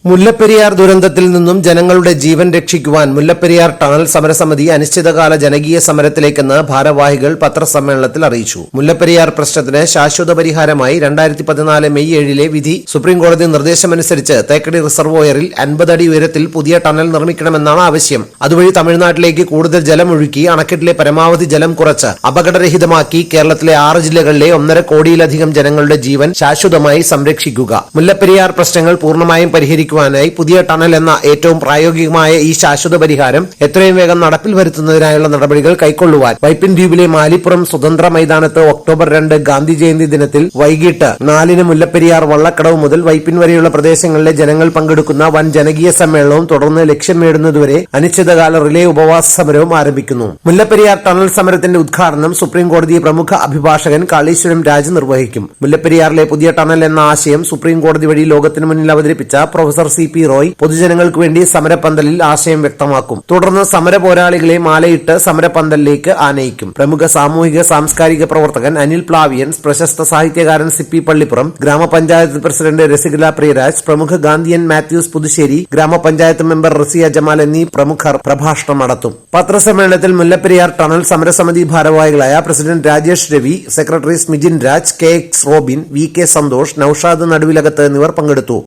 മുല്ലപ്പെരിയാർ ദുരന്തത്തിൽ നിന്നും ജനങ്ങളുടെ ജീവൻ രക്ഷിക്കുവാൻ മുല്ലപ്പെരിയാർ ടണൽ സമരസമിതി അനിശ്ചിതകാല ജനകീയ സമരത്തിലേക്കെന്ന് ഭാരവാഹികൾ പത്രസമ്മേളനത്തിൽ അറിയിച്ചു. മുല്ലപ്പെരിയാർ പ്രശ്നത്തിന് ശാശ്വത പരിഹാരമായി 2014 മെയ് 7 വിധി സുപ്രീംകോടതി നിർദ്ദേശമനുസരിച്ച് തേക്കടി റിസർവോയറിൽ 50 അടി ഉയരത്തിൽ പുതിയ ടണൽ നിർമ്മിക്കണമെന്നാണ് ആവശ്യം. അതുവഴി തമിഴ്നാട്ടിലേക്ക് കൂടുതൽ ജലം ഒഴുക്കി അണക്കെട്ടിലെ പരമാവധി ജലം കുറച്ച് അപകടരഹിതമാക്കി കേരളത്തിലെ 6 ജില്ലകളിലെ 1.5 കോടിയിലധികം ജനങ്ങളുടെ ജീവൻ ശാശ്വതമായി സംരക്ഷിക്കുക. മുല്ലപ്പെരിയാർ പ്രശ്നങ്ങൾ പൂർണ്ണമായും പരിഹരിക്കുക പുതിയ ടണൽ എന്ന ഏറ്റവും പ്രായോഗികമായ ഈ ശാശ്വത പരിഹാരം എത്രയും വേഗം നടപ്പിൽ വരുത്തുന്നതിനായുള്ള നടപടികൾ കൈക്കൊള്ളുവാൻ വൈപ്പിൻ ദ്വീപിലെ മാലിപ്പുറം സ്വതന്ത്ര മൈതാനത്ത് ഒക്ടോബർ 2 ഗാന്ധി ജയന്തി ദിനത്തിൽ വൈകിട്ട് 4 മുല്ലപ്പെരിയാർ വള്ളക്കടവ് മുതൽ വൈപ്പിൻ വരെയുള്ള പ്രദേശങ്ങളിലെ ജനങ്ങൾ പങ്കെടുക്കുന്ന വൻ ജനകീയ സമ്മേളനവും തുടർന്ന് ലക്ഷ്യം നേടുന്നതുവരെ അനിശ്ചിതകാല റിലേ ഉപവാസ സമരവും ആരംഭിക്കുന്നു. മുല്ലപ്പെരിയാർ ടണൽ സമരത്തിന്റെ ഉദ്ഘാടനം സുപ്രീംകോടതി പ്രമുഖ അഭിഭാഷകൻ കാളീശ്വരം രാജ് നിർവഹിക്കും. മുല്ലപ്പെരിയാറിലെ പുതിയ ടണൽ എന്ന ആശയം സുപ്രീംകോടതി വഴി ലോകത്തിന് മുന്നിൽ അവതരിപ്പിച്ച പ്രൊഫസർ CP റോയ് പൊതുജനങ്ങൾക്ക് വേണ്ടി സമരപന്തലിൽ ആശയം വ്യക്തമാക്കും. തുടർന്ന് സമര പോരാളികളെ മാലയിട്ട് സമരപന്തലിലേക്ക് ആനയിക്കും. പ്രമുഖ സാമൂഹിക സാംസ്കാരിക പ്രവർത്തകൻ അനിൽ പ്ലാവിയൻ, പ്രശസ്ത സാഹിത്യകാരൻ CP പള്ളിപ്പുറം, ഗ്രാമപഞ്ചായത്ത് പ്രസിഡന്റ് രസികല പ്രിയരാജ്, പ്രമുഖ ഗാന്ധിയൻ മാത്യൂസ് പുതുശ്ശേരി, ഗ്രാമപഞ്ചായത്ത് മെമ്പർ റസിയ ജമാൽ എന്നീ പ്രമുഖർ പ്രഭാഷണം നടത്തും. പത്രസമ്മേളനത്തിൽ മുല്ലപ്പെരിയാർ ടണൽ സമരസമിതി ഭാരവാഹികളായ president Rajesh Ravi, secretary Smijin Raj, KX Robin, VK Santhosh, Noushad Naduvilakath എന്നിവർ പങ്കെടുത്തു.